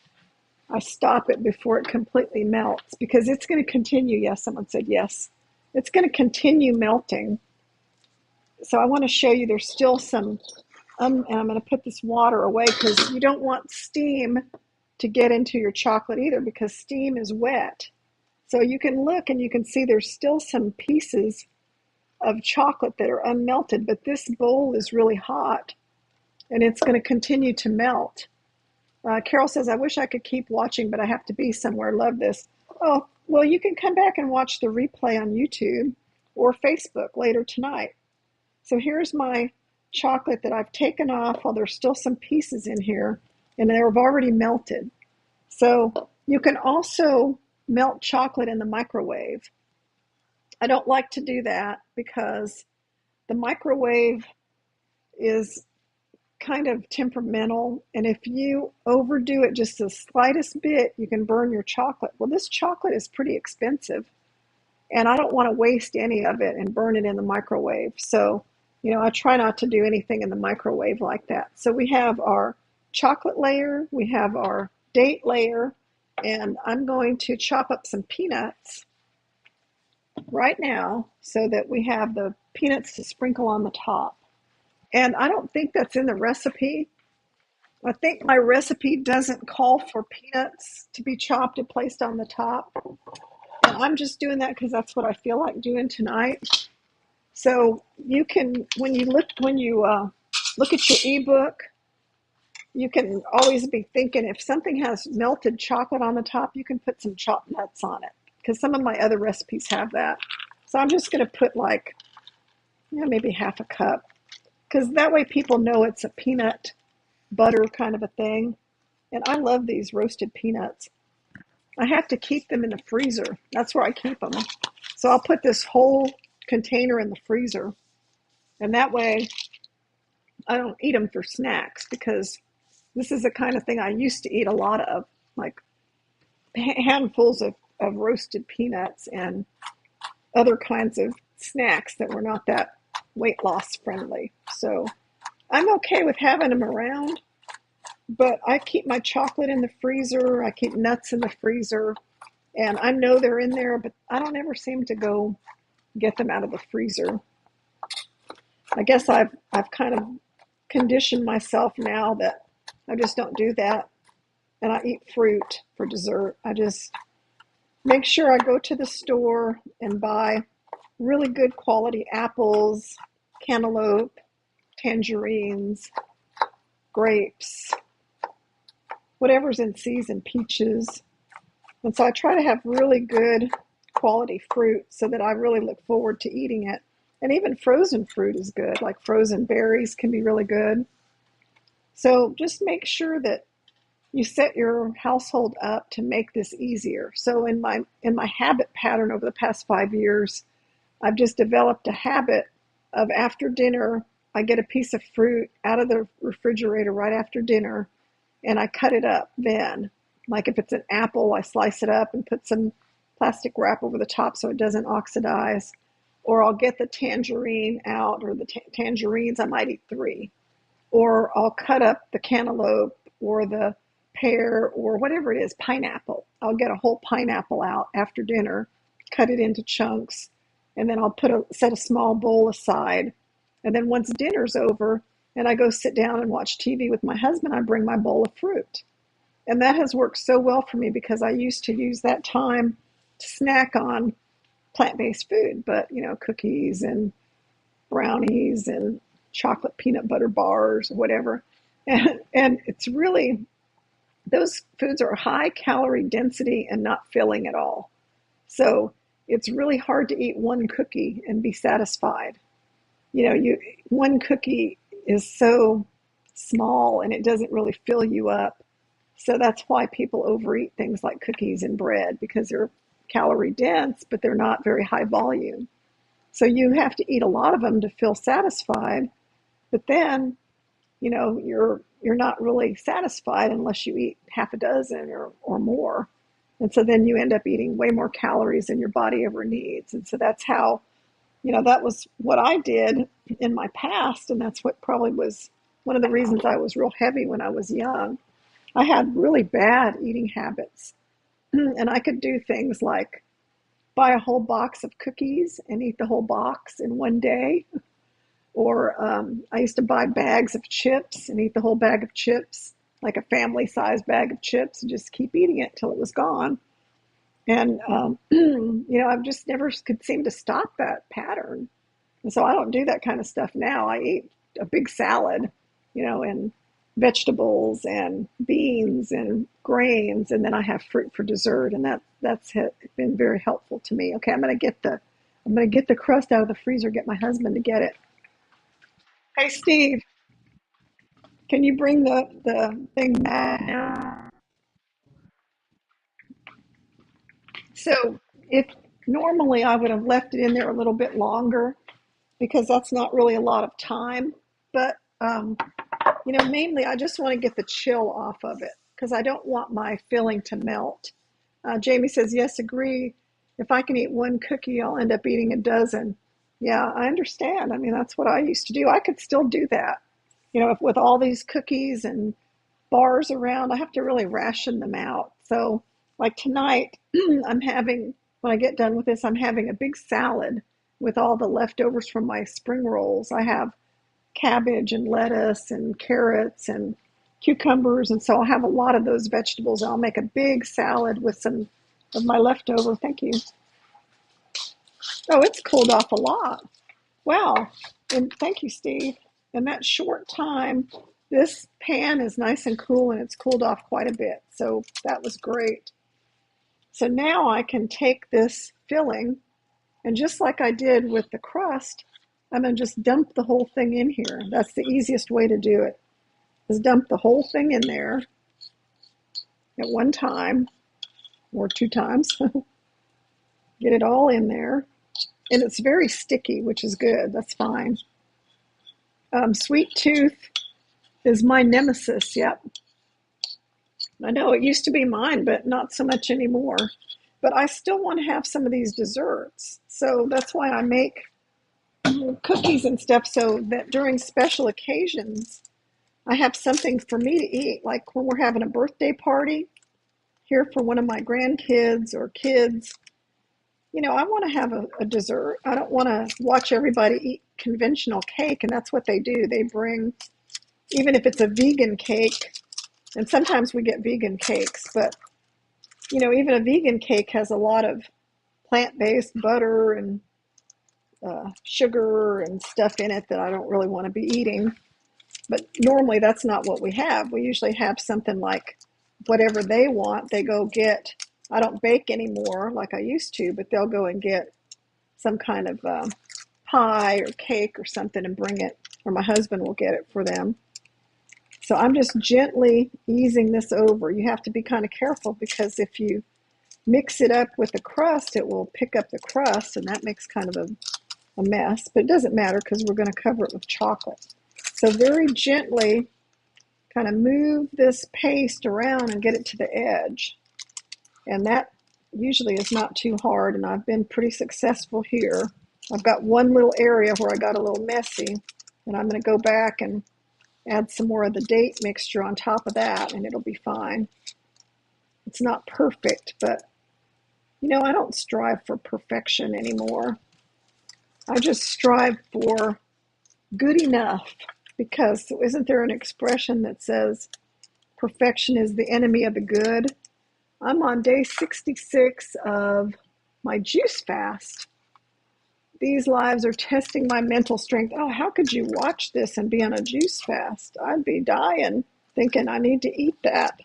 I stop it before it completely melts, because it's going to continue. Yes, someone said yes. It's going to continue melting. So I want to show you there's still some, and I'm going to put this water away because you don't want steam to get into your chocolate either, because steam is wet. So you can look and you can see there's still some pieces of chocolate that are unmelted, but this bowl is really hot and it's going to continue to melt. Carol says, I wish I could keep watching, but I have to be somewhere. Love this. Oh, well, you can come back and watch the replay on YouTube or Facebook later tonight. So here's my chocolate that I've taken off while there's still some pieces in here, and they've already melted. So you can also melt chocolate in the microwave. I don't like to do that because the microwave is kind of temperamental, and if you overdo it just the slightest bit, you can burn your chocolate. Well, this chocolate is pretty expensive, and I don't want to waste any of it and burn it in the microwave. So, I try not to do anything in the microwave like that. So we have our chocolate layer, we have our date layer, and I'm going to chop up some peanuts right now so that we have the peanuts to sprinkle on the top. And I don't think that's in the recipe. I think my recipe doesn't call for peanuts to be chopped and placed on the top. And I'm just doing that because that's what I feel like doing tonight. So you can, when you look at your ebook, you can always be thinking if something has melted chocolate on the top, you can put some chopped nuts on it because some of my other recipes have that. So I'm just going to put like, maybe half a cup because that way people know it's a peanut butter kind of a thing. And I love these roasted peanuts. I have to keep them in the freezer. That's where I keep them. So I'll put this whole container in the freezer. And that way I don't eat them for snacks because this is the kind of thing I used to eat a lot of, like handfuls of roasted peanuts and other kinds of snacks that were not that weight loss friendly. So I'm okay with having them around, but I keep my chocolate in the freezer. I keep nuts in the freezer, and I know they're in there, but I don't ever seem to go get them out of the freezer. I guess I've kind of conditioned myself now that I just don't do that, and I eat fruit for dessert. I just make sure I go to the store and buy really good quality apples, cantaloupe, tangerines, grapes, whatever's in season, peaches. And so I try to have really good quality fruit so that I really look forward to eating it. And even frozen fruit is good, like frozen berries can be really good. So just make sure that you set your household up to make this easier. So in my habit pattern over the past 5 years, I've just developed a habit of after dinner, I get a piece of fruit out of the refrigerator right after dinner and I cut it up then. Like if it's an apple, I slice it up and put some plastic wrap over the top so it doesn't oxidize. Or I'll get the tangerine out, or the tangerines, I might eat three. Or I'll cut up the cantaloupe or the pear or whatever it is, pineapple. I'll get a whole pineapple out after dinner, cut it into chunks, and then I'll set a small bowl aside. And then once dinner's over and I go sit down and watch TV with my husband, I bring my bowl of fruit. And that has worked so well for me because I used to use that time to snack on plant-based food, but cookies and brownies and chocolate peanut butter bars or whatever. And it's really, those foods are high calorie density and not filling at all. So it's really hard to eat one cookie and be satisfied. One cookie is so small and it doesn't really fill you up. So that's why people overeat things like cookies and bread because they're calorie dense, but they're not very high volume. So you have to eat a lot of them to feel satisfied, but then, you're not really satisfied unless you eat half a dozen or more. And so then you end up eating way more calories than your body ever needs. And so that's how, that was what I did in my past. And that's what probably was one of the reasons I was real heavy when I was young. I had really bad eating habits. And I could do things like buy a whole box of cookies and eat the whole box in one day. Or I used to buy bags of chips and eat the whole bag of chips, like a family-sized bag of chips, and just keep eating it till it was gone. And, I've just never could seem to stop that pattern. And so I don't do that kind of stuff now. I eat a big salad, and vegetables and beans and grains, and then I have fruit for dessert, and that's been very helpful to me. Okay, I'm gonna get the crust out of the freezer, get my husband to get it. Hey Steve, can you bring the thing back now? So if normally I would have left it in there a little bit longer because that's not really a lot of time, but Um, mainly I just want to get the chill off of it because I don't want my filling to melt. Jamie says, yes, agree. If I can eat one cookie, I'll end up eating a dozen. Yeah, I understand. I mean, that's what I used to do. I could still do that. If, with all these cookies and bars around, I have to really ration them out. So, like tonight, when I get done with this, I'm having a big salad with all the leftovers from my spring rolls. I have cabbage and lettuce and carrots and cucumbers, and so I'll have a lot of those vegetables. I'll make a big salad with some of my leftover. Thank you. Oh, it's cooled off a lot. Wow. And thank you, Steve. In that short time, this pan is nice and cool and it's cooled off quite a bit. So that was great. So now I can take this filling and just like I did with the crust, I'm going to just dump the whole thing in here. That's the easiest way to do it, is dump the whole thing in there at one time or two times. Get it all in there. And it's very sticky, which is good. That's fine. Sweet tooth is my nemesis. Yep. I know it used to be mine, but not so much anymore. But I still want to have some of these desserts. So that's why I make cookies and stuff so that during special occasions, I have something for me to eat. Like when we're having a birthday party here for one of my grandkids or kids, I want to have a dessert. I don't want to watch everybody eat conventional cake, and that's what they do. They bring, even if it's a vegan cake, and sometimes we get vegan cakes, but, even a vegan cake has a lot of plant-based butter and sugar and stuff in it that I don't really want to be eating. But normally that's not what we have. We usually have something like whatever they want, they go get. I don't bake anymore like I used to, but they'll go and get some kind of pie or cake or something and bring it, or my husband will get it for them. So I'm just gently easing this over. You have to be kind of careful because if you mix it up with the crust, it will pick up the crust, and that makes kind of a mess. But it doesn't matter because we're going to cover it with chocolate. So very gently kind of move this paste around and get it to the edge. And that usually is not too hard, and I've been pretty successful here. I've got one little area where I got a little messy, and I'm going to go back and add some more of the date mixture on top of that, and it'll be fine. It's not perfect, but, I don't strive for perfection anymore. I just strive for good enough, because isn't there an expression that says perfection is the enemy of the good? I'm on day 66 of my juice fast. These lives are testing my mental strength. Oh, how could you watch this and be on a juice fast? I'd be dying thinking I need to eat that.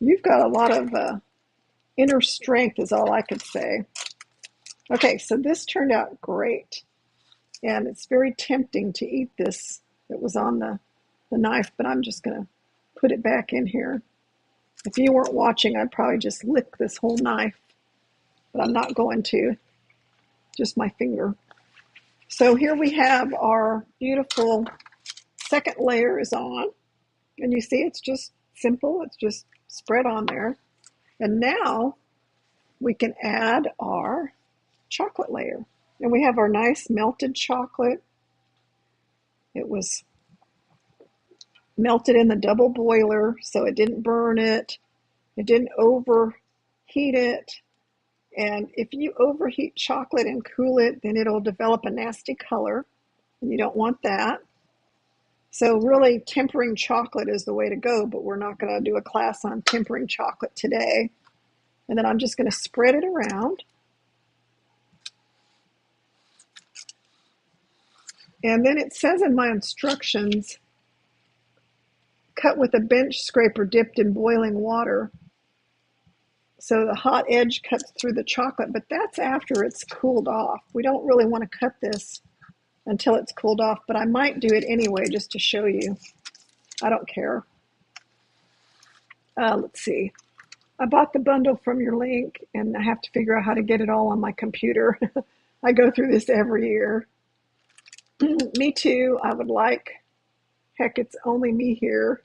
You've got a lot of inner strength is all I could say. Okay, so this turned out great. And it's very tempting to eat this that was on the knife, but I'm just going to put it back in here. If you weren't watching, I'd probably just lick this whole knife, but I'm not going to, just my finger. So here we have our beautiful second layer is on, and you see it's just simple, it's just spread on there. And now we can add our chocolate layer. And we have our nice melted chocolate. It was melted in the double boiler, so it didn't burn it. It didn't overheat it. And if you overheat chocolate and cool it, then it'll develop a nasty color, and you don't want that. So really, tempering chocolate is the way to go, but we're not going to do a class on tempering chocolate today. And then I'm just going to spread it around. And then it says in my instructions, cut with a bench scraper dipped in boiling water. So the hot edge cuts through the chocolate, but that's after it's cooled off. We don't really want to cut this until it's cooled off, but I might do it anyway just to show you. I don't care. Let's see. I bought the bundle from your link, and I have to figure out how to get it all on my computer. I go through this every year. Me too. I would like Heck, it's only me here.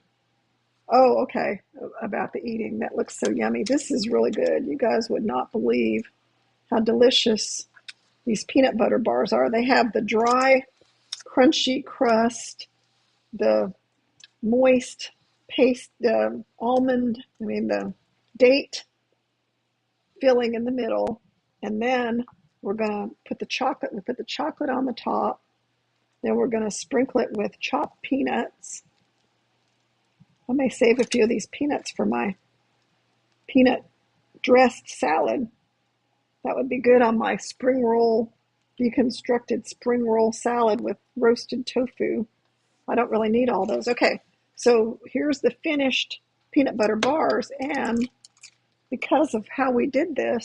Oh, okay. About the eating. That looks so yummy. This is really good. You guys would not believe how delicious these peanut butter bars are. They have the dry, crunchy crust, the moist paste, the date filling in the middle, and then we're gonna put the chocolate. We put the chocolate on the top. Then we're gonna sprinkle it with chopped peanuts. I may save a few of these peanuts for my peanut dressed salad. That would be good on my spring roll, deconstructed spring roll salad with roasted tofu. I don't really need all those. Okay, so here's the finished peanut butter bars, and because of how we did this,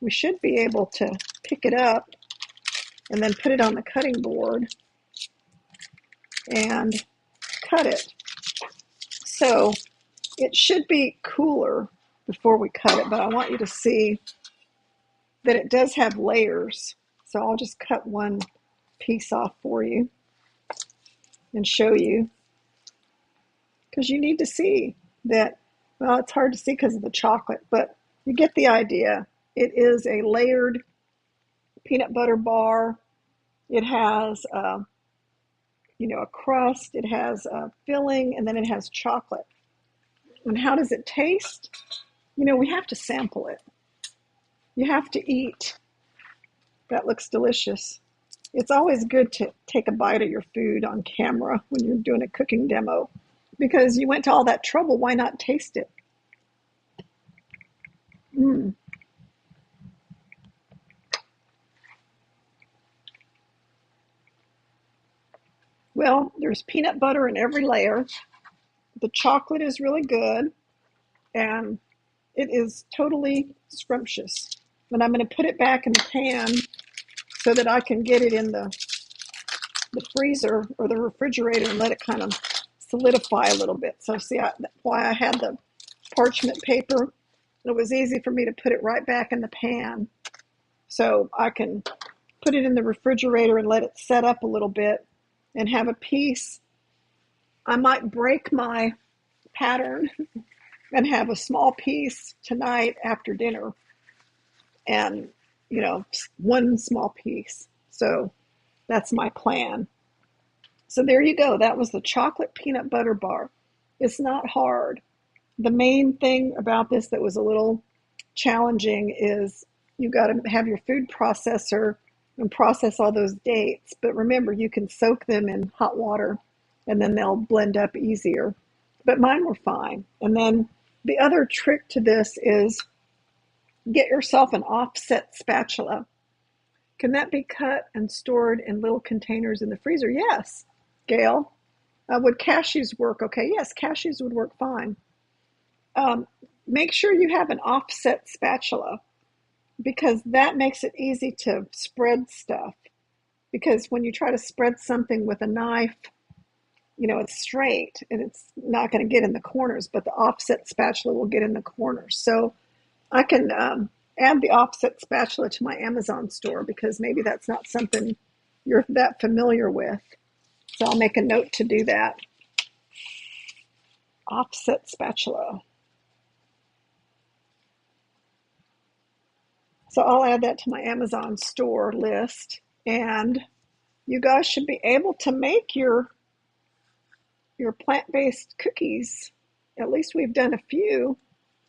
we should be able to pick it up and then put it on the cutting board and cut it. So it should be cooler before we cut it, but I want you to see that it does have layers. So I'll just cut one piece off for you and show you, because you need to see that. Well, it's hard to see because of the chocolate, but you get the idea. It is a layered peanut butter bar. It has a crust, it has a filling, and then it has chocolate. And how does it taste? We have to sample it. You have to eat. That looks delicious. It's always good to take a bite of your food on camera when you're doing a cooking demo, because you went to all that trouble. Why not taste it? Mm. Well, there's peanut butter in every layer. The chocolate is really good, and it is totally scrumptious. And I'm going to put it back in the pan so that I can get it in the freezer or the refrigerator and let it kind of solidify a little bit. So see why I had the parchment paper? It was easy for me to put it right back in the pan. So I can put it in the refrigerator and let it set up a little bit and have a piece. I might break my pattern and have a small piece tonight after dinner, and one small piece. So that's my plan. So there you go. That was the chocolate peanut butter bar. It's not hard. The main thing about this that was a little challenging is you got to have your food processor and process all those dates. But remember, you can soak them in hot water and then they'll blend up easier. But mine were fine. And then the other trick to this is get yourself an offset spatula. Can that be cut and stored in little containers in the freezer? Yes. Gail, would cashews work? Okay, yes, cashews would work fine. Make sure you have an offset spatula, because that makes it easy to spread stuff. Because when you try to spread something with a knife, it's straight and it's not going to get in the corners, but the offset spatula will get in the corners. So I can add the offset spatula to my Amazon store, because maybe that's not something you're that familiar with. So I'll make a note to do that. Offset spatula. So I'll add that to my Amazon store list, and you guys should be able to make your plant-based cookies. At least we've done a few.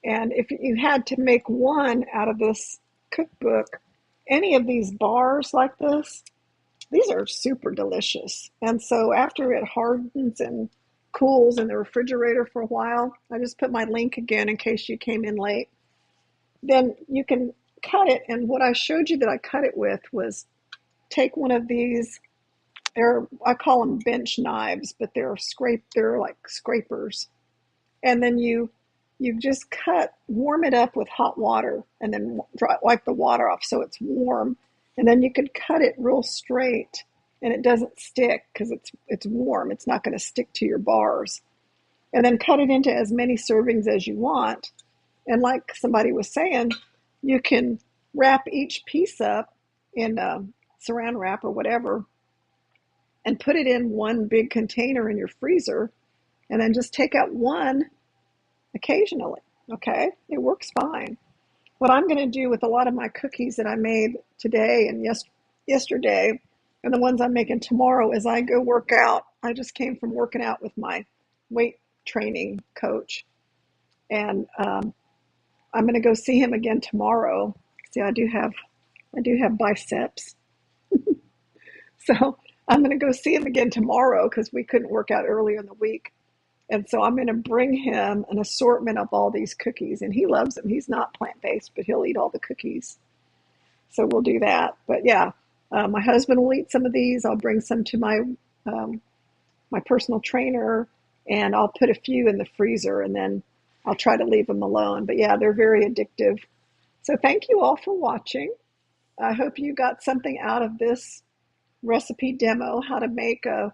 And if you had to make one out of this cookbook, any of these bars like this, these are super delicious. And so after it hardens and cools in the refrigerator for a while, I just put my link again in case you came in late, then you can cut it. And what I showed you that I cut it with was take one of these. I call them bench knives, but they're like scrapers. And then you just warm it up with hot water, and then wipe the water off so it's warm. And then you could cut it real straight, and it doesn't stick because it's warm. It's not going to stick to your bars. And then cut it into as many servings as you want. And like somebody was saying, you can wrap each piece up in saran wrap or whatever, and put it in one big container in your freezer, and then just take out one occasionally. Okay, it works fine. What I'm going to do with a lot of my cookies that I made today and yesterday, and the ones I'm making tomorrow, is I go work out. I just came from working out with my weight training coach, and I'm going to go see him again tomorrow. See, I do have biceps, so I'm going to go see him again tomorrow because we couldn't work out earlier in the week. And so I'm going to bring him an assortment of all these cookies, and he loves them. He's not plant-based, but he'll eat all the cookies. So we'll do that. But yeah, my husband will eat some of these. I'll bring some to um, my personal trainer, and I'll put a few in the freezer, and then I'll try to leave them alone. But yeah, they're very addictive. So thank you all for watching. I hope you got something out of this recipe demo, how to make a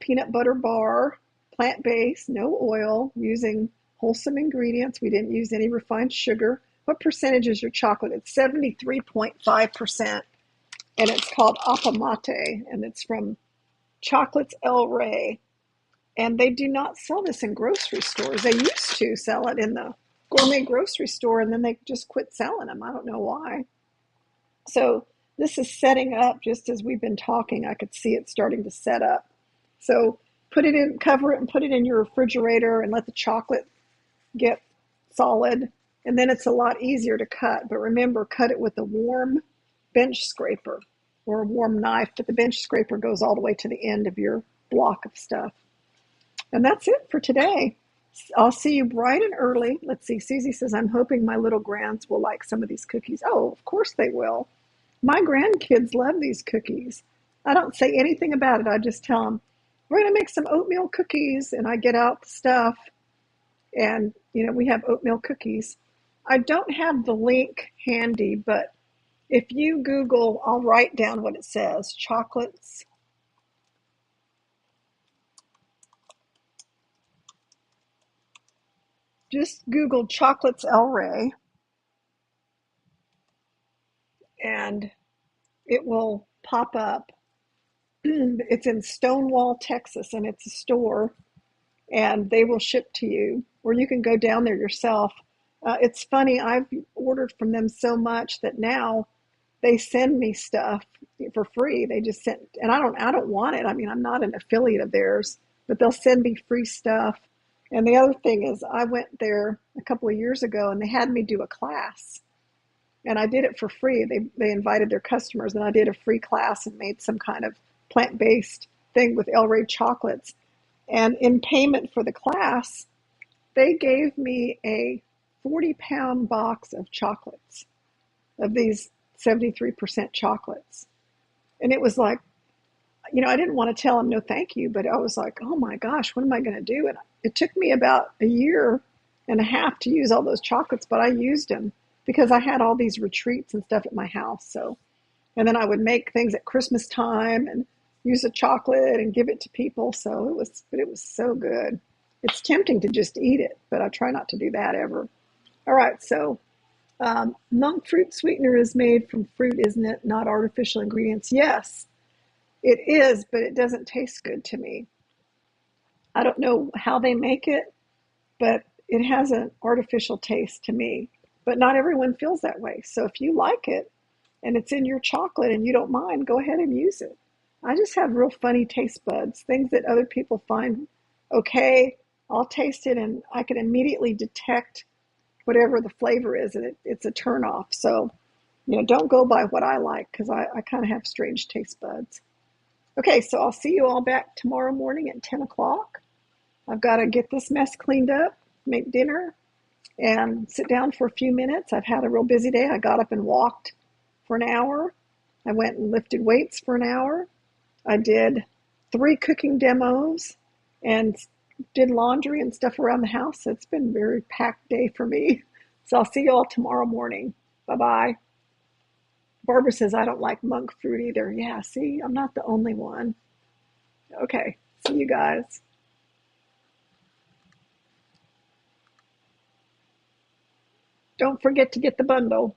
peanut butter bar, plant-based, no oil, using wholesome ingredients. We didn't use any refined sugar. What percentage is your chocolate? It's 73.5%, and it's called Apamate, and it's from Chocolates El Rey. And they do not sell this in grocery stores. They used to sell it in the gourmet grocery store, and then they just quit selling them. I don't know why. So this is setting up just as we've been talking. I could see it starting to set up. So put it in, cover it, and put it in your refrigerator and let the chocolate get solid. And then it's a lot easier to cut. But remember, cut it with a warm bench scraper or a warm knife. But the bench scraper goes all the way to the end of your block of stuff. And that's it for today. I'll see you bright and early. Let's see. Susie says, I'm hoping my little grands will like some of these cookies. Oh, of course they will. My grandkids love these cookies. I don't say anything about it. I just tell them, we're going to make some oatmeal cookies. And I get out the stuff. And, we have oatmeal cookies. I don't have the link handy, but if you Google, I'll write down what it says. Chocolates. Just Google Chocolates El Rey, and it will pop up. It's in Stonewall, Texas, and it's a store, and they will ship to you, or you can go down there yourself. It's funny, I've ordered from them so much that now they send me stuff for free. They just send, and I don't want it. I mean, I'm not an affiliate of theirs, but they'll send me free stuff. And the other thing is, I went there a couple of years ago, and they had me do a class, and I did it for free. They invited their customers, and I did a free class and made some kind of plant-based thing with El Rey chocolates. And in payment for the class, they gave me a 40-pound box of chocolates, of these 73% chocolates. And it was like, I didn't want to tell them no thank you, but I was like, oh my gosh, what am I going to do? And it took me about a year and a half to use all those chocolates, but I used them because I had all these retreats and stuff at my house. So, and then I would make things at Christmas time and use the chocolate and give it to people. So it was so good. It's tempting to just eat it, but I try not to do that ever. All right, so monk fruit sweetener is made from fruit, isn't it? Not artificial ingredients. Yes, it is, but it doesn't taste good to me. I don't know how they make it, but it has an artificial taste to me. But not everyone feels that way. So if you like it and it's in your chocolate and you don't mind, go ahead and use it. I just have real funny taste buds, things that other people find okay. I'll taste it and I can immediately detect whatever the flavor is, and it's a turnoff. So, don't go by what I like, because I kind of have strange taste buds. Okay, so I'll see you all back tomorrow morning at 10 o'clock. I've got to get this mess cleaned up, make dinner, and sit down for a few minutes. I've had a real busy day. I got up and walked for an hour. I went and lifted weights for an hour. I did 3 cooking demos and did laundry and stuff around the house. So it's been a very packed day for me. So I'll see you all tomorrow morning. Bye-bye. Barbara says, I don't like monk fruit either. Yeah, see, I'm not the only one. Okay, see you guys. Don't forget to get the bundle.